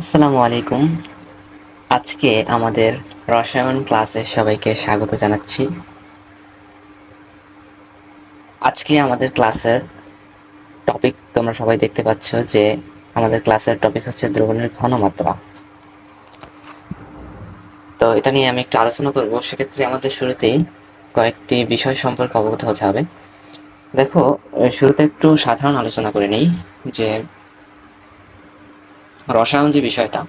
আসসালামু আলাইকুম। আজকে আমাদের রসায়ন ক্লাসে সবাইকে স্বাগত জানাচ্ছি। আজকে আমাদের ক্লাসের টপিক তোমরা সবাই দেখতে পাচ্ছ যে আমাদের ক্লাসের টপিক হচ্ছে দ্রবণের ঘনমাত্রা। তো এটা নিয়ে আমি একটু আলোচনা করব। সেক্ষেত্রে আমাদের শুরুতেই কয়েকটি বিষয় সম্পর্কে অবগত হতে হবে। দেখো, শুরুতে একটু সাধারণ আলোচনা করে নিই যে রসায়ন যে বিষয়টা,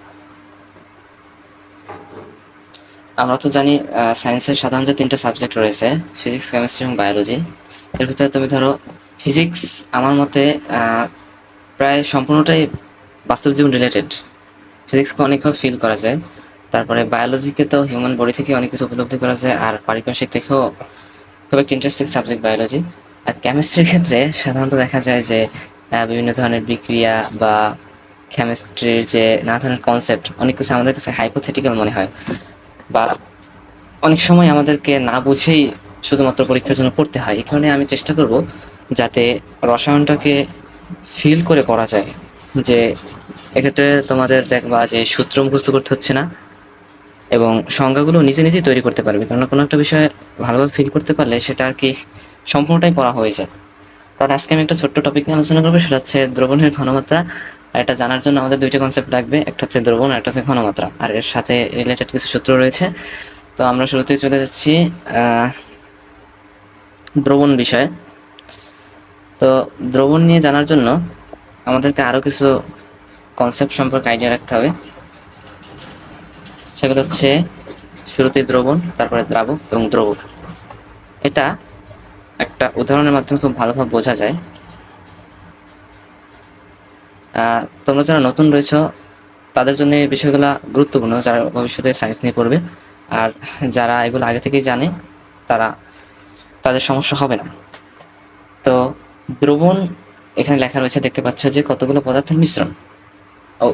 আমরা তো জানি সায়েন্সের সাধারণত তিনটা সাবজেক্ট রয়েছে: ফিজিক্স, কেমিস্ট্রি এবং বায়োলজি। এর ভিতরে তুমি ধরো ফিজিক্স, আমার মতে প্রায় সম্পূর্ণটাই বাস্তব জীবন রিলেটেড। ফিজিক্সকে অনেকভাবে ফিল করা যায়। তারপরে বায়োলজিকে তো হিউম্যান বডি থেকে অনেক কিছু উপলব্ধি করা যায়, আর পারিপার্শ্বিক থেকেও খুব একটা ইন্টারেস্টিং সাবজেক্ট বায়োলজি। আর কেমিস্ট্রির ক্ষেত্রে সাধারণত দেখা যায় যে বিভিন্ন ধরনের বিক্রিয়া বা কেমিস্ট্রির যে নানা ধরনের কনসেপ্ট, অনেক কিছু আমাদের কাছে হাইপোথেটিক্যাল মনে হয়, বা অনেক সময় আমাদেরকে না বুঝেই শুধুমাত্র পরীক্ষার জন্য পড়তে হয়। এই কারণে আমি চেষ্টা করব যাতে রসায়নটাকে ফিল করে পড়া যায়। যে এক্ষেত্রে তোমাদের দেখবা যে সূত্র মুখস্থ করতে হচ্ছে না, এবং সংজ্ঞাগুলো নিজে নিজেই তৈরি করতে পারবে, কারণ কোনো একটা বিষয় ভালোভাবে ফিল করতে পারলে সেটা আর কি সম্পূর্ণটাই পড়া হয়ে যায়। তাহলে আজকে আমি একটা ছোট্ট টপিক নিয়ে আলোচনা করবো, সেটা হচ্ছে দ্রবণের ঘনমাত্রা। আর এটা জানার জন্য আমাদের দুইটা কনসেপ্ট লাগবে, একটা হচ্ছে দ্রবণ আর একটা হচ্ছে ঘনমাত্রা, আর এর সাথে রিলেটেড কিছু সূত্র রয়েছে। তো আমরা শুরুতেই চলে যাচ্ছি দ্রবণ বিষয়ে। তো দ্রবণ নিয়ে জানার জন্য আমাদেরকে আরও কিছু কনসেপ্ট সম্পর্কে আইডিয়া রাখতে হবে। সেগুলো হচ্ছে শুরুতেই দ্রবণ, তারপরে দ্রাবক এবং দ্রবক। এটা একটা উদাহরণের মাধ্যমে খুব ভালোভাবে বোঝা যায়। তোমরা যারা নতুন রয়েছ তাদের জন্য এই বিষয়গুলো গুরুত্বপূর্ণ, যারা ভবিষ্যতে সায়েন্স নিয়ে পড়বে। আর যারা এগুলো আগে থেকেই জানে তারা, তাদের সমস্যা হবে না। তো দ্রবণ এখানে লেখা রয়েছে, দেখতে পাচ্ছ যে কতগুলো পদার্থের মিশ্রণ।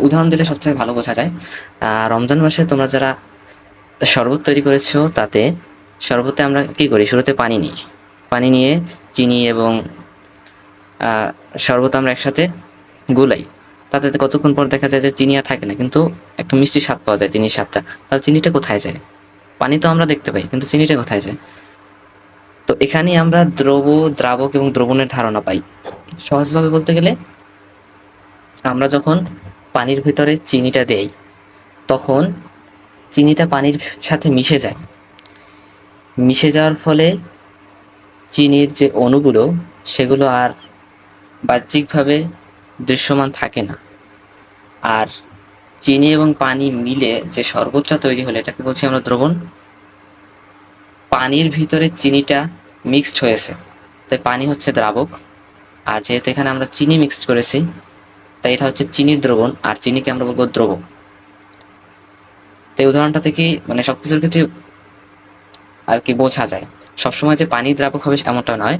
উদাহরণ দিলে সবথেকে ভালো বোঝা যায়। রমজান মাসে তোমরা যারা শরবত তৈরি করেছো, তাতে শরবতে আমরা কি করি? শুরুতে পানি নিই, পানি নিয়ে চিনি এবং শরবত আমরা একসাথে গুলাই। তাতে কতক্ষণ পর দেখা যায় যে চিনি আর থাকে না, কিন্তু একটা মিষ্টি স্বাদ পাওয়া যায়, চিনির স্বাদটা। তাহলে চিনিটা কোথায় যায়? পানি তো আমরা দেখতে পাই, কিন্তু চিনিটা কোথায় যায়? তো এখানে আমরা দ্রাবক এবং দ্রবণের ধারণা পাই। সহজভাবে বলতে গেলে, আমরা যখন পানির ভিতরে চিনিটা দেই, তখন চিনিটা পানির সাথে মিশে যায়। মিশে যাওয়ার ফলে চিনির যে অণুগুলো, সেগুলো আর বাহ্যিকভাবে দৃশ্যমান থাকে না। আর চিনি এবং পানি মিলে যে শরবতটা তৈরি হলে, এটাকে বলছি আমরা দ্রবণ। পানির ভিতরে চিনিটা মিক্সড হয়েছে, তাই পানি হচ্ছে দ্রাবক। আর যেহেতু এখানে আমরা চিনি মিক্সড করেছি, তাই এটা হচ্ছে চিনির দ্রবণ, আর চিনিকে আমরা বলবো দ্রবক। তো এই উদাহরণটা থেকেই মানে সবকিছুর ক্ষেত্রে আর কি বোঝা যায়। সবসময় যে পানি দ্রাবক হবে এমনটা নয়।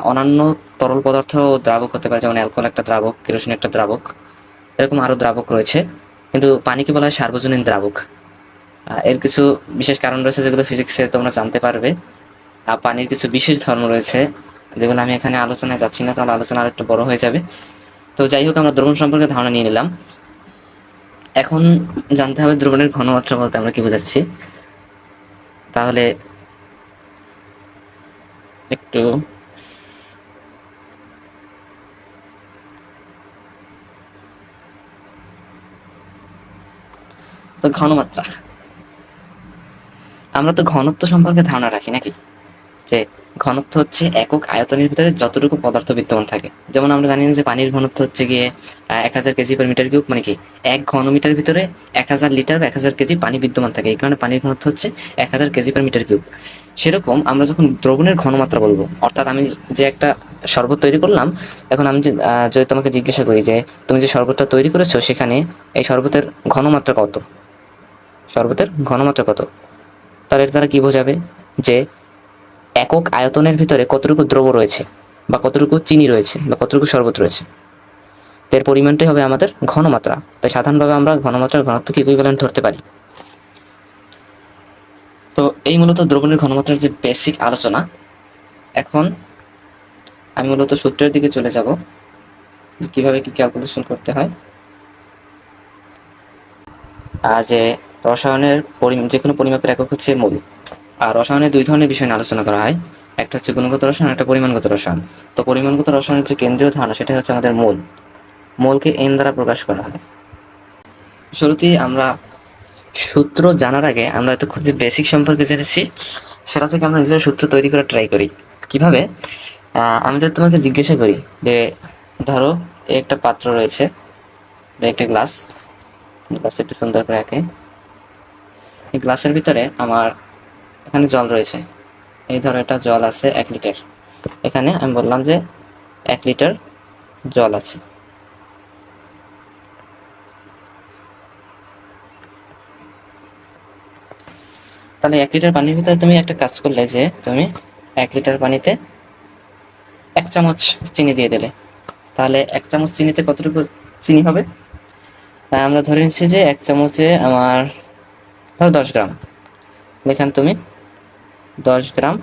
অন্যান্য তরল পদার্থ দ্রাবক হতে পারে, যেমন অ্যালকোহল একটা দ্রাবক, কেরোসিন একটা দ্রাবক, এরকম আরও দ্রাবক রয়েছে। কিন্তু পানিকে বলা হয় সার্বজনীন দ্রাবক। এর কিছু বিশেষ কারণ রয়েছে, যেগুলো ফিজিক্সে তোমরা জানতে পারবে। আর পানির কিছু বিশেষ ধর্ম রয়েছে, যেগুলো আমি এখানে আলোচনায় যাচ্ছি না, তাহলে আলোচনা আর একটু বড় হয়ে যাবে। তো যাই হোক, আমরা দ্রবণ সম্পর্কে ধারণা নিয়ে নিলাম। এখন জানতে হবে দ্রবণের ঘনমাত্রা বলতে আমরা কি বোঝাচ্ছি। তাহলে একটু তো ঘনমাত্রা, আমরা তো ঘনত্ব সম্পর্কে ধারণা রাখি নাকি? যে ঘনত্ব হচ্ছে একক আয়তনের ভিতরে যতটুকু পদার্থ বিদ্যমান থাকে। যেমন আমরা জানি যে পানির ঘনত্ব হচ্ছে গিয়ে 1000 কেজি/মিটার কিউব, মানে কি 1 ঘনমিটার ভিতরে 1000 লিটার বা 1000 কেজি পানি বিদ্যমান থাকে। এই কারণে পানির ঘনত্ব হচ্ছে 1000 কেজি/মিটার কিউব। সেরকম আমরা যখন দ্রবণের ঘনমাত্রা বলবো, অর্থাৎ আমি যে একটা শরবত তৈরি করলাম, এখন আমি যদি তোমাকে জিজ্ঞাসা করি যে তুমি যে শরবতটা তৈরি করেছো, সেখানে এই শরবতের ঘনমাত্রা কত, শরবতের ঘনমাত্রা কত, তাহলে এর দ্বারা কি বোঝাবে যে একক আয়তনের ভিতরে কতটুকু দ্রব রয়েছে, বা কতটুকু চিনি রয়েছে, বা কতটুকু শরবত রয়েছে। এর পরিমাণটাই হবে আমাদের ঘনমাত্রা। তাই সাধারণভাবে আমরা ঘনমাত্রার ঘনত্বকে ইকুইভ্যালেন্ট ধরতে পারি। তো এই মূলত দ্রবণের ঘনমাত্রার যে বেসিক আলোচনা। এখন আমি মূলত সূত্রের দিকে চলে যাব, কিভাবে কি ক্যালকুলেশন করতে হয়। যে রসায়নের যে কোনো পরিমাপের একক হচ্ছে মোল। আর রসায়নে দুই ধরনের বিষয় নিয়ে আলোচনা করা হয়, একটা হচ্ছে গুণগত রসায়ন, একটা পরিমাণগত রসায়ন। তো পরিমাণগত রসায়নের যে কেন্দ্রীয় ধারণা সেটা হচ্ছে আমাদের মোল। মোলকে এন দ্বারা প্রকাশ করা হয়। শুরুতেই আমরা সূত্র জানার আগে আমরা এতক্ষণ যে বেসিক সম্পর্কে জেনেছি সেটা থেকে আমরা নিজেরা সূত্র তৈরি করে ট্রাই করি। কিভাবে? আমি যদি তোমাকে জিজ্ঞাসা করি যে ধরো একটা পাত্র রয়েছে বা একটা গ্লাস, একটু সুন্দর করে আঁকে। এই গ্লাসের ভিতরে আমার এখানে জল রয়েছে, এই ধরো এটা জল আছে 1 লিটার। এখানে আমি বললাম যে 1 লিটার জল আছে। তাহলে 1 লিটার পানির ভিতরে তুমি একটা কাজ করলে যে তুমি 1 লিটার পানিতে 1 চামচ চিনি দিয়ে দিলে, তাহলে 1 চামচ চিনিতে কতটুকু চিনি হবে? আমরা ধরে নিচ্ছি যে 1 চামচে আমার ধরো 10 গ্রাম। এখানে তুমি 10 গ্রাম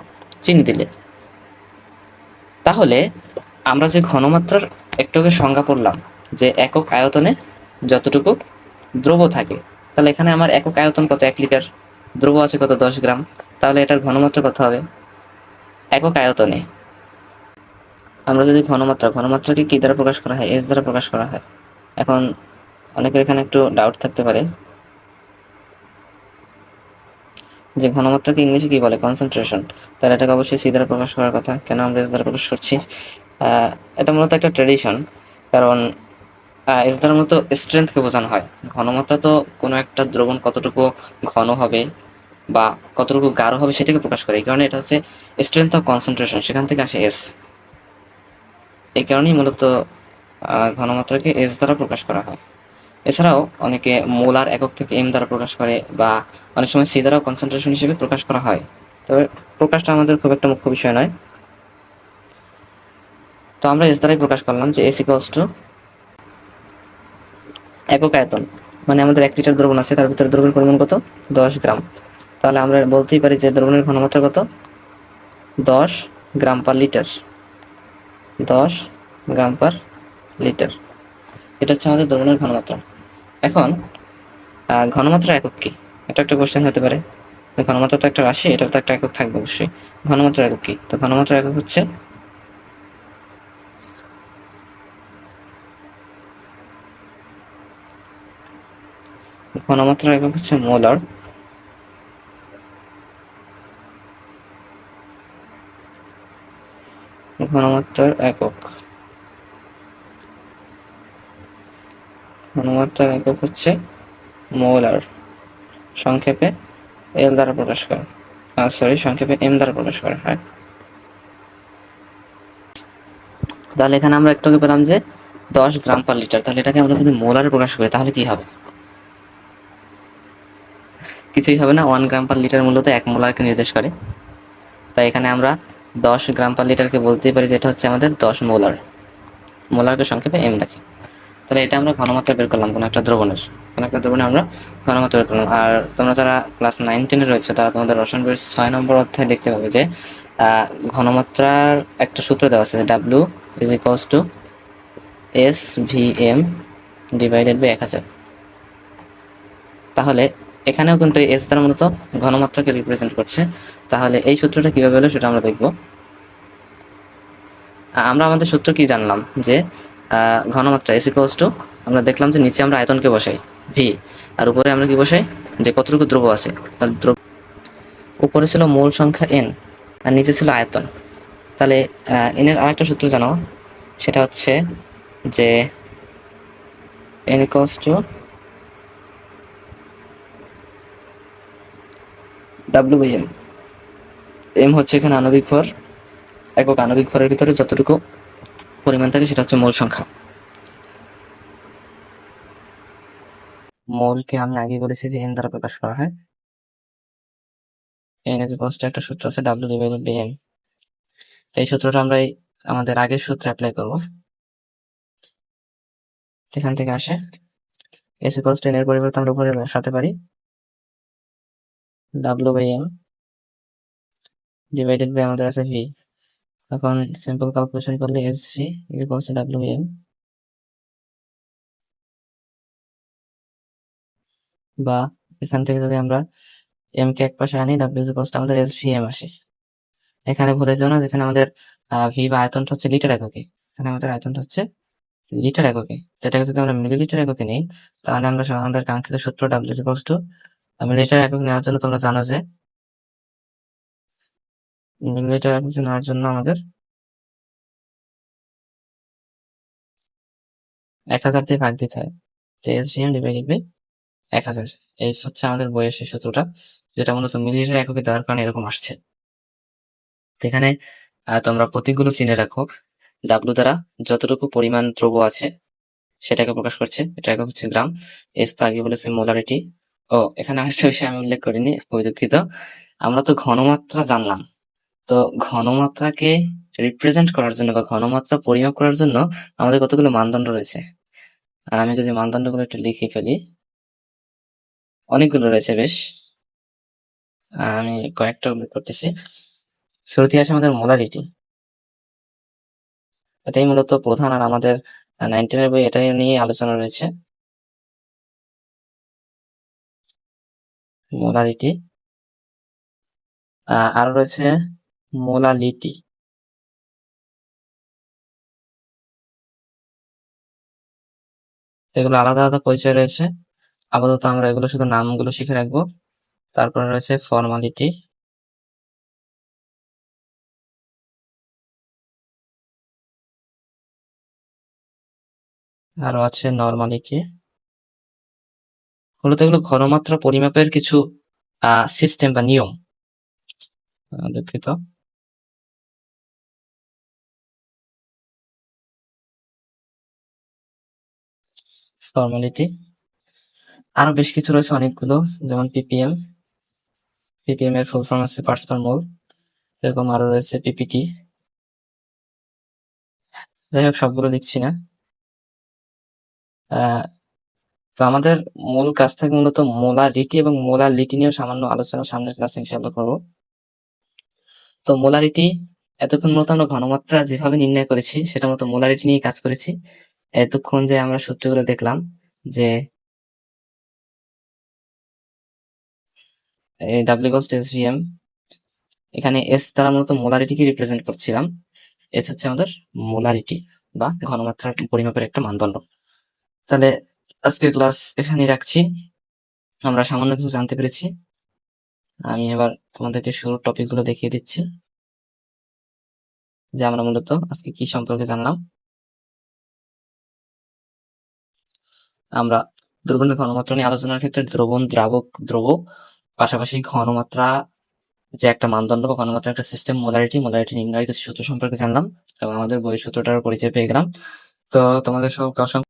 চিনি দিলে। তাহলে আমরা যে ঘনমাত্রার একটু আগে সংজ্ঞা পড়লাম যে একক আয়তনে যতটুকু দ্রব্য থাকে, তাহলে এখানে আমার একক আয়তন কত? 1 লিটার, দ্রব্য আছে কত? 10 গ্রাম। তাহলে এটার ঘনমাত্রা কত হবে? একক আয়তনে। আমরা যদি ঘনমাত্রাকে কি দ্বারা প্রকাশ করা হয়? এস দ্বারা প্রকাশ করা হয়। এখন অনেকের এখানে একটু ডাউট থাকতে পারে যে ঘনমাত্রাকে ইংলিশে কি বলে? কনসেন্ট্রেশন। তাহলে এটাকে অবশ্যই সি দ্বারা প্রকাশ করার কথা, কেন আমরা এস দ্বারা প্রকাশ করছি? এটা মূলত একটা ট্র্যাডিশন, কারণ এস দ্বারা মূলত স্ট্রেংথকে বোঝানো হয়। ঘনমাত্রা তো কোনো একটা দ্রবণ কতটুকু ঘন হবে বা কতটুকু গাঢ় হবে সেটাকে প্রকাশ করে, এই কারণে এটা হচ্ছে স্ট্রেংথ অফ কনসেন্ট্রেশন, সেখান থেকে আসে এস। এই কারণেই মূলত ঘনমাত্রাকে এস দ্বারা প্রকাশ করা হয়। এছাড়াও অনেকে মোলার একক থেকে এম দ্বারা প্রকাশ করে, বা অনেক সময় সি দ্বারাও কনসেন্ট্রেশন হিসেবে প্রকাশ করা হয়। তবে প্রকাশটা আমাদের খুব একটা মুখ্য বিষয় নয়। তো আমরা এস দ্বারাই প্রকাশ করলাম যে এস ইকুয়ালস টু একক আয়তন, মানে আমাদের 1 লিটার দ্রবণ আছে, তার ভিতরে দ্রবণের পরিমাণ কত? 10 গ্রাম। তাহলে আমরা বলতেই পারি যে দ্রবণের ঘনমাত্রা কত? 10 গ্রাম পার লিটার। 10 গ্রাম পার লিটার, এটা হচ্ছে আমাদের দ্রবণের ঘনমাত্রা। এখন ঘনমাত্রা একক কি? এটা একটা কোশ্চেন হতে পারে। ঘনমাত্রা তো একটা রাশি, এটার তো একটা একক থাকবে অবশ্যই। ঘনমাত্রা একক কি? তো ঘনমাত্রা একক হচ্ছে ঘনমাত্রার একক হচ্ছে মোলার। ঘনমাত্রার একক হচ্ছে মোলার, সংক্ষেপে এল দ্বারা প্রকাশ করে, সংক্ষেপে এম দ্বারা প্রকাশ করা হয়। তাহলে এখানে আমরা একটু আগে পেলাম যে 10 গ্রাম পার লিটার। তাহলে এটাকে আমরা যদি মোলারে প্রকাশ করি তাহলে কি হবে? কিছুই হবে না। 1 গ্রাম পার লিটার মূলত 1 মোলারকে নির্দেশ করে। তাই এখানে আমরা 10 গ্রাম পার লিটারকে বলতেই পারি যেটা হচ্ছে আমাদের 10 মোলার। মোলারকে সংক্ষেপে এম দেখে। তাহলে এটা আমরা ঘনমাত্রা বের করলাম কোনো একটা দ্রবণের। আমরা ঘনমাত্রা বের করলাম। আর তোমরা যারা ক্লাস 9-10 রয়েছে তারা তোমাদের রসায়ন বইয়ের 6 নম্বর অধ্যায় দেখতে পাবে যে ঘনমাত্রার একটা সূত্র দেওয়া আছে, W is equals to S V M divided by 1000। তাহলে এখানেও কিন্তু এস দ্বারা মূলত ঘনমাত্রাকে রিপ্রেজেন্ট করছে। তাহলে এই সূত্রটা কিভাবে হলো সেটা আমরা দেখব। আমরা আমাদের সূত্র কি জানলাম যে ঘনমাত্রা এস ইকুয়ালস টু, আমরা দেখলাম যে নিচে আমরা আয়তনকে বসাই ভি, আর উপরে আমরা কি বসাই? যে কতটুকু দ্রব্য আছে। তাহলে উপরে ছিল মোল সংখ্যা এন আর নিচে ছিল আয়তন। তাহলে এনের আরেকটা সূত্র জানো, সেটা হচ্ছে যে N equals to W by M. M হচ্ছে এখানে আণবিক ভর, একক আণবিক ভরের ভিতরে যতটুকু পরিমাণ থাকে সেটা হচ্ছে মোল সংখ্যা। মোলকে আমি আগে বলেছি যে এন দ্বারা প্রকাশ করা হয়। এন ইজ ইকুয়ালস টু একটা সূত্র আছে ডাব্লিউ ডিভাইডেড বাই এম। এই সূত্রটা আমরা আমাদের আগের সূত্রে অ্যাপ্লাই করব। এখান থেকে আসে এস ইকুয়ালস টু এন এর পরিবর্তে আমরা উপরে বসাতে পারি W by M divided by আমাদের আছে ভি। এখন সিম্পল ক্যালকুলেশন করলে S V is equals to W by M. বা এখান থেকে যদি আমরা এম কে এক পাশে আনি, ডাব্লিউ ইকুয়ালস টু আমাদের এস ভি এম আসে। এখানে ভুলে যাও না, যেখানে আমাদের ভি বা আয়তনটা হচ্ছে লিটার এককে, এখানে আমাদের আয়তনটা হচ্ছে লিটার এককে। তো এটাকে যদি আমরা মিলিলিটার এককে নিই, তাহলে আমরা আমাদের কাঙ্ক্ষিত সূত্র ডাব্লিউ ইকুয়ালস টু মিলিলিটার একক নেওয়ার জন্য তোমরা জানো যে মিলিলিটার একক নেওয়ার জন্য আমাদের 1000 দিয়ে ভাগ দিতে হয়। তো S V M divided by 1000, এই হচ্ছে আমাদের বইয়ের সেই সূত্রটা, যেটা মূলত মিলিলিটার এককে দেওয়ার কারণে এরকম আসছে। তো এখানে তোমরা প্রতীকগুলো চিনে রাখো। ডাব্লু দ্বারা যতটুকু পরিমাণ দ্রব্য আছে সেটাকে প্রকাশ করছে, এটা একক হচ্ছে গ্রাম। এস তো আগে বলেছে মোলারিটি। ও, এখানে আরেকটা বিষয় আমি উল্লেখ করিনি, খুবই দুঃখিত। আমরা তো ঘনমাত্রা জানলাম, তো ঘনমাত্রাকে রিপ্রেজেন্ট করার জন্য বা ঘনমাত্রা পরিমাপ করার জন্য আমাদের কতগুলো মানদণ্ড রয়েছে। আমি যদি মানদণ্ডগুলো একটু লিখে ফেলি, অনেকগুলো রয়েছে বেশ। আমি কয়েকটা উল্লেখ করতেছি। শুরুতে আসে আমাদের মোলারিটি। এটাই মূলত প্রধান, আর আমাদের 19 এর বই এটাই নিয়ে আলোচনা রয়েছে, মোলারিটি। আরো রয়েছে মোলালিটি। এগুলো আলাদা আলাদা পরিচয় রয়েছে, আপাতত আমরা এগুলো শুধু নামগুলো শিখে রাখবো। তারপরে রয়েছে ফর্মালিটি, আরো আছে নর্মালিটি। মূলত এগুলো ঘনমাত্রা পরিমাপের কিছু সিস্টেম বা নিয়ম। দুঃখিত। ফর্মালিটি, আরো বেশ কিছু রয়েছে অনেকগুলো, যেমন পিপিএম। পিপিএম এর ফুল ফর্ম হচ্ছে পার্টস পার মোল। এরকম আরো রয়েছে পিপিটি। যাই হোক, সবগুলো লিখছি না। আহ, তো আমাদের মূল কাজ থাকে মূলত মোলারিটি এবং মোলালিটি নিয়ে সামান্য আলোচনা সামনের ক্লাসে ইনশাআল্লাহ করবো। তো মোলারিটি, এতক্ষণ মতো আমরা ঘনমাত্রা যেভাবে নির্ণয় করেছি সেটা মতো মোলারিটি নিয়ে কাজ করেছি। এতক্ষণ যে আমরা সূত্রগুলো দেখলাম, যে W equals to S V M, এখানে এস দ্বারা মূলত মোলারিটিকে রিপ্রেজেন্ট করছিলাম। এস হচ্ছে আমাদের মোলারিটি বা ঘনমাত্রার পরিমাপের একটা মানদণ্ড। তাহলে আজকের ক্লাস এখানেই রাখছি। আমরা সামান্য কিছু জানতে পেরেছি। আমি এবার তোমাদেরকে শুরুর টপিকগুলো দেখিয়ে দিচ্ছি, যে আমরা মূলত আজকে কি সম্পর্কে জানলাম। আমরা দ্রবণের ঘনমাত্রা নিয়ে আলোচনার ক্ষেত্রে দ্রবণ, দ্রাবক, দ্রব, পাশাপাশি ঘনমাত্রা যে একটা মানদণ্ড বা ঘনমাত্রা একটা সিস্টেম, মোলারিটি নির্ণয়ের কিছু সূত্র সম্পর্কে জানলাম এবং আমাদের বই সূত্রটার পরিচয় পেয়ে গেলাম। তো তোমাদের সব